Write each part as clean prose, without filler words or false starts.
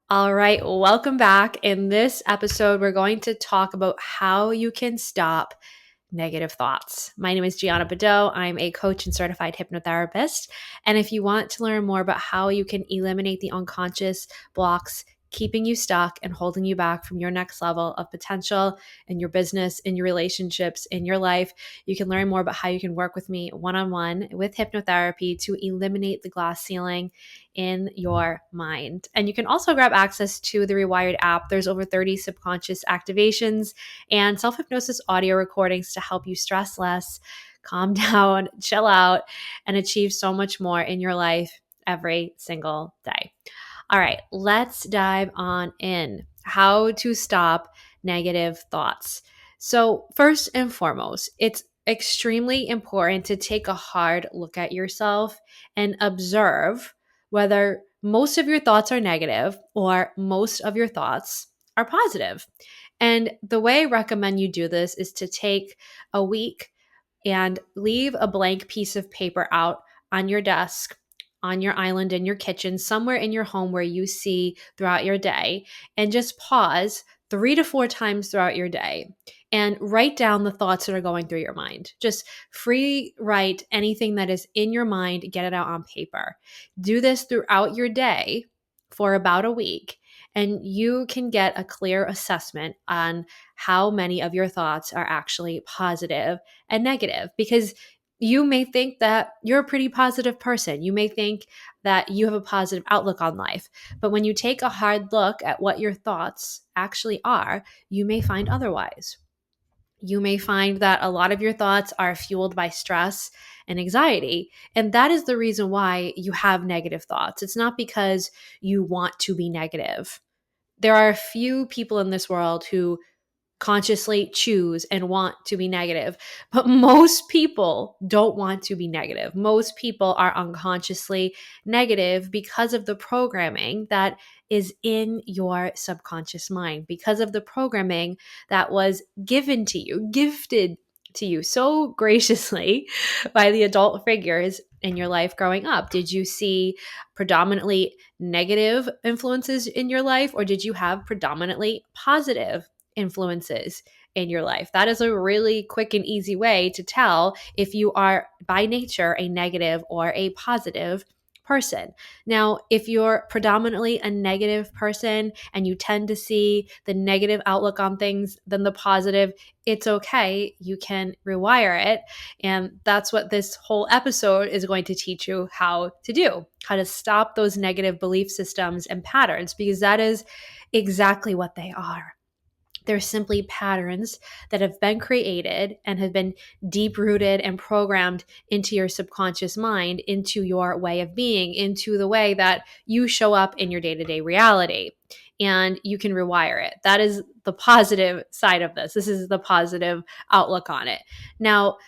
All right, welcome back. In this episode, we're going to talk about how you can stop negative thoughts. My name is Gianna Badeau. I'm a coach and certified hypnotherapist. And if you want to learn more about how you can eliminate the unconscious blocks keeping you stuck and holding you back from your next level of potential in your business, in your relationships, in your life, you can learn more about how you can work with me one-on-one with hypnotherapy to eliminate the glass ceiling in your mind. And you can also grab access to the Rewired app. There's over 30 subconscious activations and self-hypnosis audio recordings to help you stress less, calm down, chill out, and achieve so much more in your life every single day. All right, let's dive on in. How to stop negative thoughts. So, first and foremost, it's extremely important to take a hard look at yourself and observe whether most of your thoughts are negative or most of your thoughts are positive. And the way I recommend you do this is to take a week and leave a blank piece of paper out on your desk, on your island, in your kitchen, somewhere in your home where you see throughout your day, and just pause 3 to 4 times throughout your day and write down the thoughts that are going through your mind. Just free write anything that is in your mind, get it out on paper. Do this throughout your day for about a week, and you can get a clear assessment on how many of your thoughts are actually positive and negative, because you may think that you're a pretty positive person. You may think that you have a positive outlook on life. But when you take a hard look at what your thoughts actually are, you may find otherwise. You may find that a lot of your thoughts are fueled by stress and anxiety. And that is the reason why you have negative thoughts. It's not because you want to be negative. There are a few people in this world who consciously choose and want to be negative. But most people don't want to be negative. Most people are unconsciously negative because of the programming that is in your subconscious mind, because of the programming that was given to you, gifted to you so graciously by the adult figures in your life growing up. Did you see predominantly negative influences in your life, or did you have predominantly positive influences in your life? That is a really quick and easy way to tell if you are by nature a negative or a positive person. Now, if you're predominantly a negative person and you tend to see the negative outlook on things than the positive, it's okay. You can rewire it. And that's what this whole episode is going to teach you how to do, how to stop those negative belief systems and patterns, because that is exactly what they are. They're simply patterns that have been created and have been deep rooted and programmed into your subconscious mind, into your way of being, into the way that you show up in your day to day reality. And you can rewire it. That is the positive side of this. This is the positive outlook on it. Now,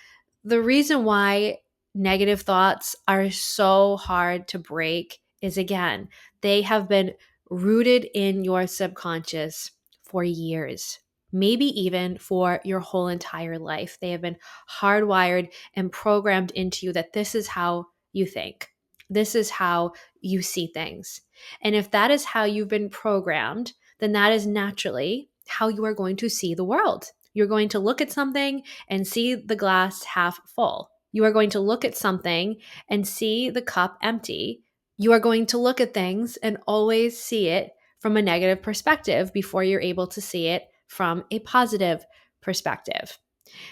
the reason why negative thoughts are so hard to break is, again, they have been rooted in your subconscious for years, maybe even for your whole entire life. They have been hardwired and programmed into you that this is how you think. This is how you see things. And if that is how you've been programmed, then that is naturally how you are going to see the world. You're going to look at something and see the glass half full. You are going to look at something and see the cup empty. You are going to look at things and always see it from a negative perspective before you're able to see it from a positive perspective.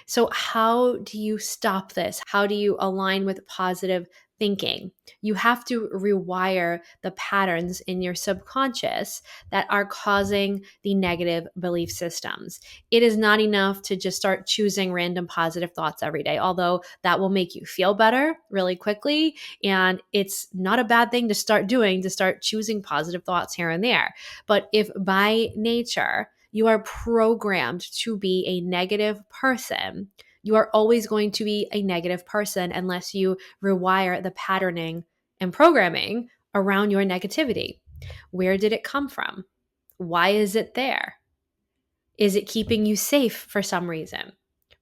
So, how do you stop this? How do you align with positive thinking? You have to rewire the patterns in your subconscious that are causing the negative belief systems. It is not enough to just start choosing random positive thoughts every day, although that will make you feel better really quickly. And it's not a bad thing to start doing, to start choosing positive thoughts here and there. But if by nature, you are programmed to be a negative person, you are always going to be a negative person unless you rewire the patterning and programming around your negativity. Where did it come from? Why is it there? Is it keeping you safe for some reason?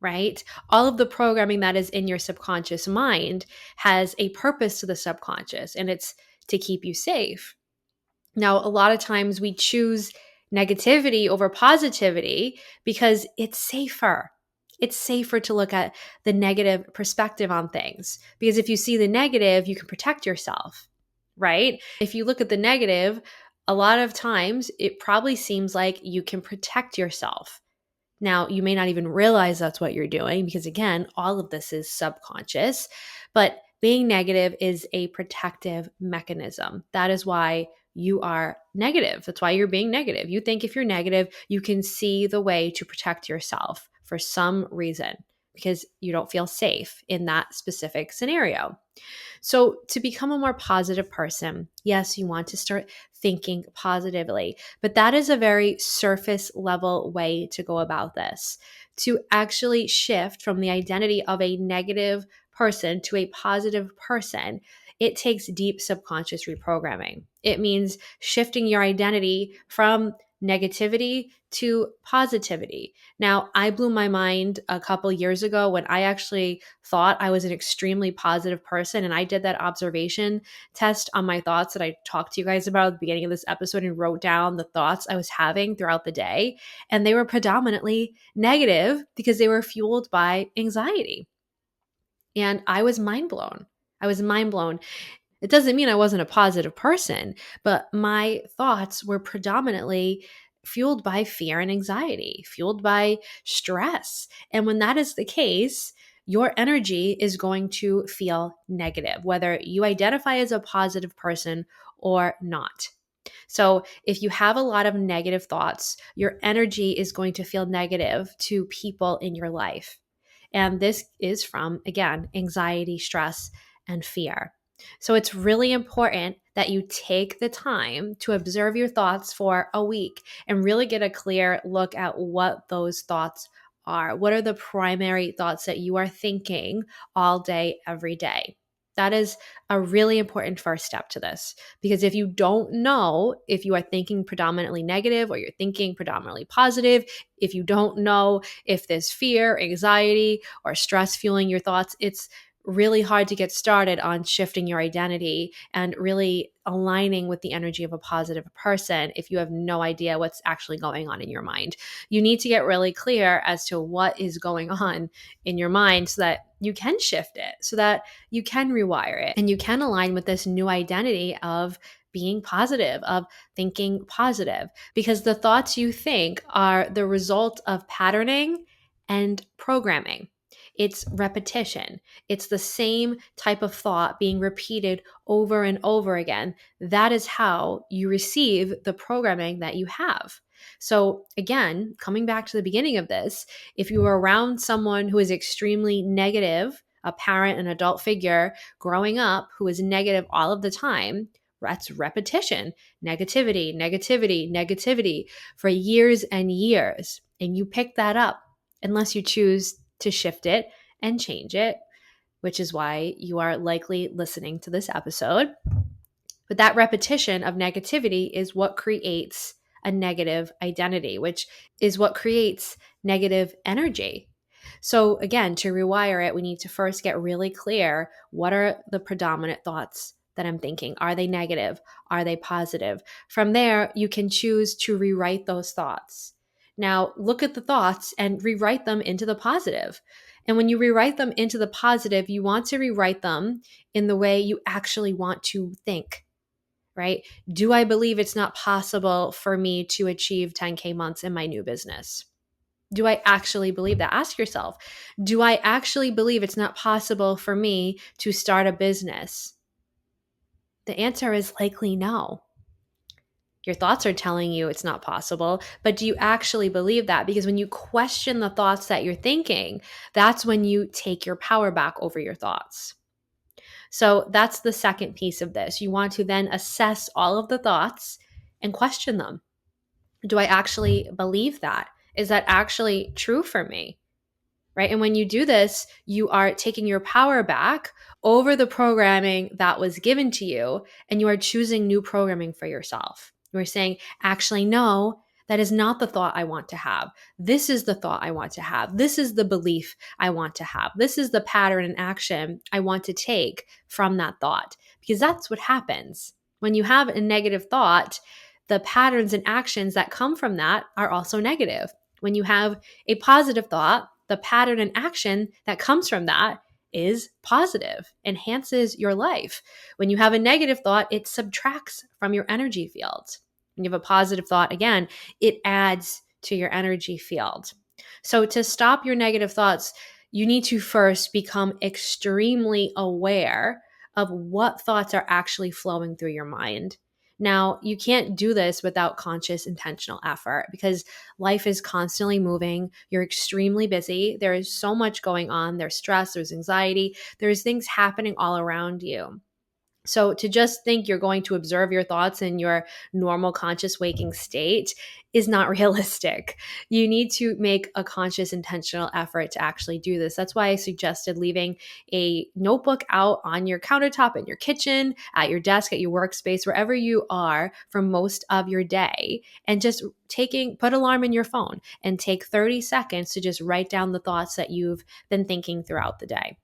Right? All of the programming that is in your subconscious mind has a purpose to the subconscious, and it's to keep you safe. Now, a lot of times we choose negativity over positivity because it's safer. It's safer to look at the negative perspective on things because if you see the negative, you can protect yourself, right? If you look at the negative, a lot of times it probably seems like you can protect yourself. Now, you may not even realize that's what you're doing because, again, all of this is subconscious, but being negative is a protective mechanism. That is why you are negative. That's why you're being negative. You think if you're negative, you can see the way to protect yourself for some reason because you don't feel safe in that specific scenario. So, to become a more positive person, yes, you want to start thinking positively, but that is a very surface level way to go about this. To actually shift from the identity of a negative person to a positive person, it takes deep subconscious reprogramming. It means shifting your identity from negativity to positivity. Now, I blew my mind a couple years ago when I actually thought I was an extremely positive person. And I did that observation test on my thoughts that I talked to you guys about at the beginning of this episode and wrote down the thoughts I was having throughout the day. And they were predominantly negative because they were fueled by anxiety. And I was mind blown. I was mind blown. It doesn't mean I wasn't a positive person, but my thoughts were predominantly fueled by fear and anxiety, fueled by stress. And when that is the case, your energy is going to feel negative, whether you identify as a positive person or not. So, if you have a lot of negative thoughts, your energy is going to feel negative to people in your life. And this is from, again, anxiety, stress, and fear. So it's really important that you take the time to observe your thoughts for a week and really get a clear look at what those thoughts are. What are the primary thoughts that you are thinking all day, every day? That is a really important first step to this because if you don't know if you are thinking predominantly negative or you're thinking predominantly positive, if you don't know if there's fear, anxiety, or stress fueling your thoughts, it's really hard to get started on shifting your identity and really aligning with the energy of a positive person if you have no idea what's actually going on in your mind. You need to get really clear as to what is going on in your mind so that you can shift it, so that you can rewire it and you can align with this new identity of being positive, of thinking positive, because the thoughts you think are the result of patterning and programming. It's repetition. It's the same type of thought being repeated over and over again. That is how you receive the programming that you have. So, again, coming back to the beginning of this, if you are around someone who is extremely negative, a parent, an adult figure growing up who is negative all of the time, that's repetition, negativity, negativity, negativity for years and years. And you pick that up unless you choose to shift it and change it, which is why you are likely listening to this episode. But that repetition of negativity is what creates a negative identity, which is what creates negative energy. So, again, to rewire it, we need to first get really clear what are the predominant thoughts that I'm thinking? Are they negative? Are they positive? From there, you can choose to rewrite those thoughts. Now, look at the thoughts and rewrite them into the positive. And when you rewrite them into the positive, you want to rewrite them in the way you actually want to think, right? Do I believe it's not possible for me to achieve 10K months in my new business? Do I actually believe that? Ask yourself, do I actually believe it's not possible for me to start a business? The answer is likely no. Your thoughts are telling you it's not possible, but do you actually believe that? Because when you question the thoughts that you're thinking, that's when you take your power back over your thoughts. So that's the second piece of this. You want to then assess all of the thoughts and question them. Do I actually believe that? Is that actually true for me? Right? And when you do this, you are taking your power back over the programming that was given to you, and you are choosing new programming for yourself. You are saying, actually, no, that is not the thought I want to have. This is the thought I want to have. This is the belief I want to have. This is the pattern and action I want to take from that thought. Because that's what happens. When you have a negative thought, the patterns and actions that come from that are also negative. When you have a positive thought, the pattern and action that comes from that is positive, enhances your life. When you have a negative thought, it subtracts from your energy field. When you have a positive thought, again, it adds to your energy field. So to stop your negative thoughts, you need to first become extremely aware of what thoughts are actually flowing through your mind. Now, you can't do this without conscious, intentional effort because life is constantly moving. You're extremely busy. There is so much going on. There's stress, there's anxiety, there's things happening all around you. So to just think you're going to observe your thoughts in your normal conscious waking state is not realistic. You need to make a conscious intentional effort to actually do this. That's why I suggested leaving a notebook out on your countertop in your kitchen, at your desk, at your workspace, wherever you are for most of your day, and just put alarm in your phone and take 30 seconds to just write down the thoughts that you've been thinking throughout the day.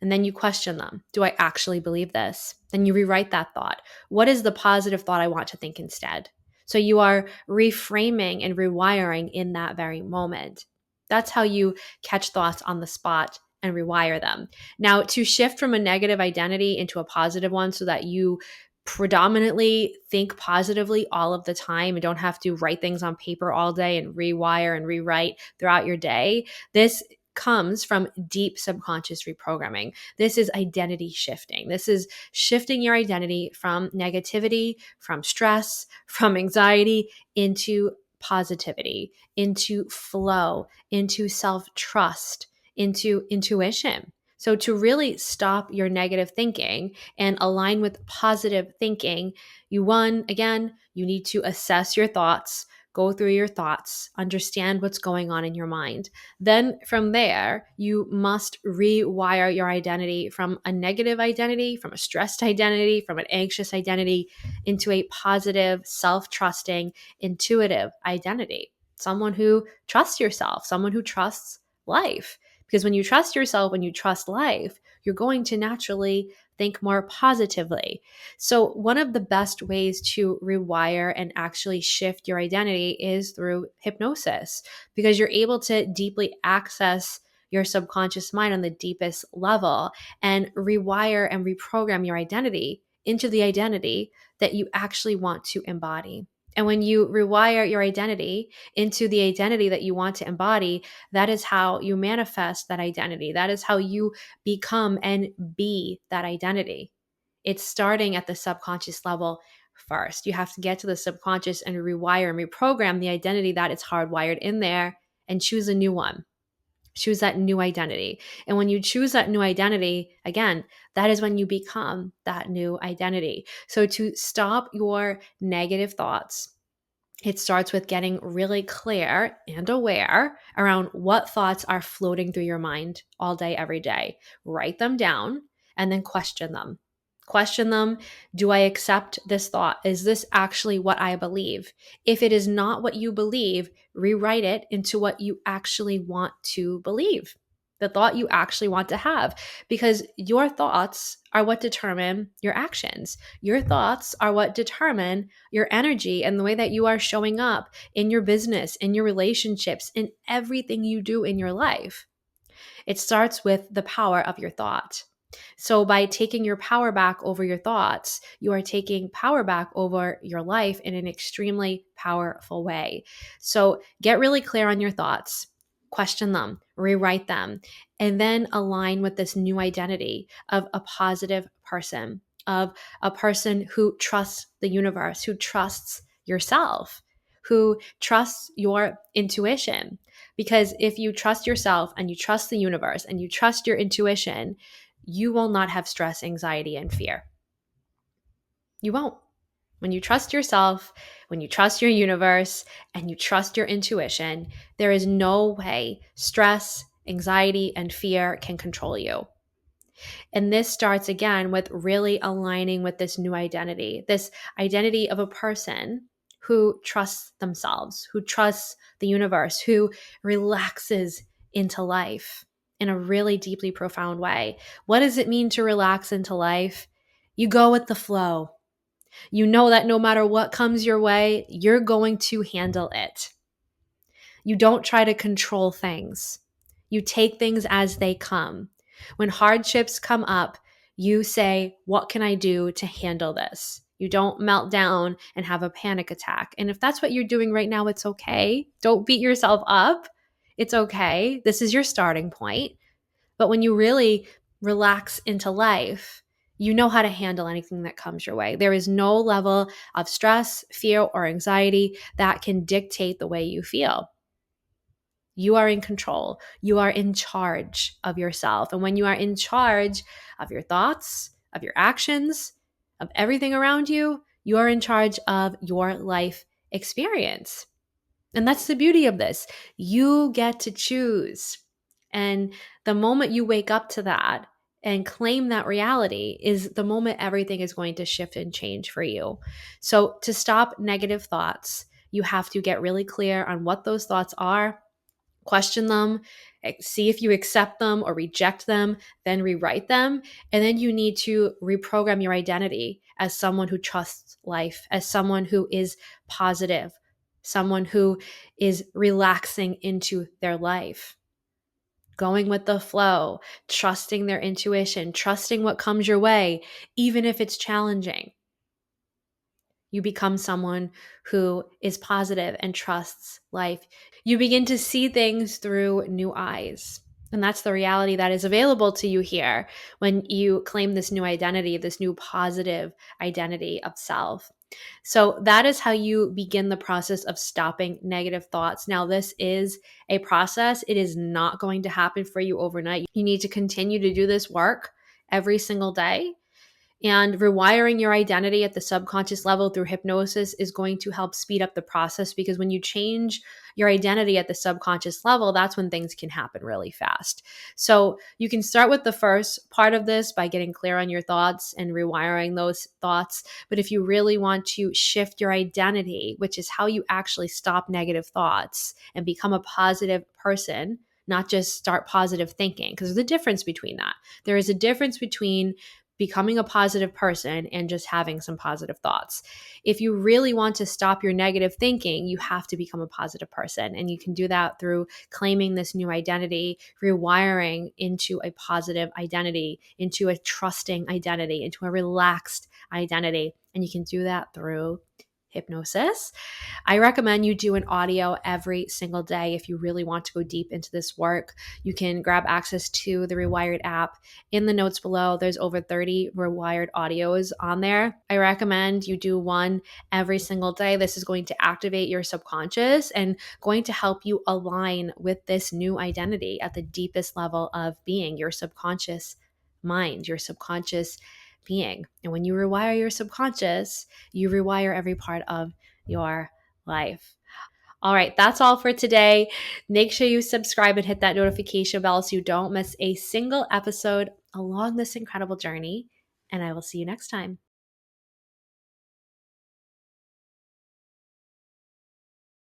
And then you question them. Do I actually believe this? Then you rewrite that thought. What is the positive thought I want to think instead? So you are reframing and rewiring in that very moment. That's how you catch thoughts on the spot and rewire them. Now, to shift from a negative identity into a positive one so that you predominantly think positively all of the time and don't have to write things on paper all day and rewire and rewrite throughout your day, this comes from deep subconscious reprogramming. This is identity shifting. This is shifting your identity from negativity, from stress, from anxiety into positivity, into flow, into self-trust, into intuition. So to really stop your negative thinking and align with positive thinking, you need to assess your thoughts, go through your thoughts, understand what's going on in your mind. Then from there, you must rewire your identity from a negative identity, from a stressed identity, from an anxious identity into a positive, self-trusting, intuitive identity. Someone who trusts yourself, someone who trusts life. Because when you trust yourself, when you trust life, you're going to naturally think more positively. So one of the best ways to rewire and actually shift your identity is through hypnosis, because you're able to deeply access your subconscious mind on the deepest level and rewire and reprogram your identity into the identity that you actually want to embody. And when you rewire your identity into the identity that you want to embody, that is how you manifest that identity. That is how you become and be that identity. It's starting at the subconscious level first. You have to get to the subconscious and rewire and reprogram the identity that is hardwired in there and choose a new one. Choose that new identity. And when you choose that new identity, again, that is when you become that new identity. So to stop your negative thoughts, it starts with getting really clear and aware around what thoughts are floating through your mind all day, every day. Write them down and then question them. Question them. Do I accept this thought? Is this actually what I believe? If it is not what you believe, rewrite it into what you actually want to believe, the thought you actually want to have, because your thoughts are what determine your actions. Your thoughts are what determine your energy and the way that you are showing up in your business, in your relationships, in everything you do in your life. It starts with the power of your thought. So by taking your power back over your thoughts, you are taking power back over your life in an extremely powerful way. So get really clear on your thoughts, question them, rewrite them, and then align with this new identity of a positive person, of a person who trusts the universe, who trusts yourself, who trusts your intuition. Because if you trust yourself and you trust the universe and you trust your intuition, you will not have stress, anxiety, and fear. You won't. When you trust yourself, when you trust your universe, and you trust your intuition, there is no way stress, anxiety, and fear can control you. And this starts again with really aligning with this new identity, this identity of a person who trusts themselves, who trusts the universe, who relaxes into life in a really deeply profound way. What does it mean to relax into life? You go with the flow. You know that no matter what comes your way, you're going to handle it. You don't try to control things. You take things as they come. When hardships come up, you say, what can I do to handle this? You don't melt down and have a panic attack. And if that's what you're doing right now, it's okay. Don't beat yourself up. It's okay. This is your starting point. But when you really relax into life, you know how to handle anything that comes your way. There is no level of stress, fear, or anxiety that can dictate the way you feel. You are in control. You are in charge of yourself. And when you are in charge of your thoughts, of your actions, of everything around you, you are in charge of your life experience. And that's the beauty of this. You get to choose. And the moment you wake up to that and claim that reality is the moment everything is going to shift and change for you. So to stop negative thoughts, you have to get really clear on what those thoughts are, question them, see if you accept them or reject them, then rewrite them. And then you need to reprogram your identity as someone who trusts life, as someone who is positive, someone who is relaxing into their life, going with the flow, trusting their intuition, trusting what comes your way, even if it's challenging. You become someone who is positive and trusts life. You begin to see things through new eyes. And that's the reality that is available to you here when you claim this new identity, this new positive identity of self. So that is how you begin the process of stopping negative thoughts. Now, this is a process. It is not going to happen for you overnight. You need to continue to do this work every single day. And rewiring your identity at the subconscious level through hypnosis is going to help speed up the process, because when you change your identity at the subconscious level, that's when things can happen really fast. So you can start with the first part of this by getting clear on your thoughts and rewiring those thoughts. But if you really want to shift your identity, which is how you actually stop negative thoughts and become a positive person, not just start positive thinking, because there's a difference between that. There is a difference between becoming a positive person and just having some positive thoughts. If you really want to stop your negative thinking, you have to become a positive person. And you can do that through claiming this new identity, rewiring into a positive identity, into a trusting identity, into a relaxed identity. And you can do that through hypnosis. I recommend you do an audio every single day if you really want to go deep into this work. You can grab access to the Rewired app. In the notes below, there's over 30 Rewired audios on there. I recommend you do one every single day. This is going to activate your subconscious and going to help you align with this new identity at the deepest level of being, your subconscious mind, your subconscious being. And when you rewire your subconscious, you rewire every part of your life. All right, that's all for today. Make sure you subscribe and hit that notification bell so you don't miss a single episode along this incredible journey. And I will see you next time.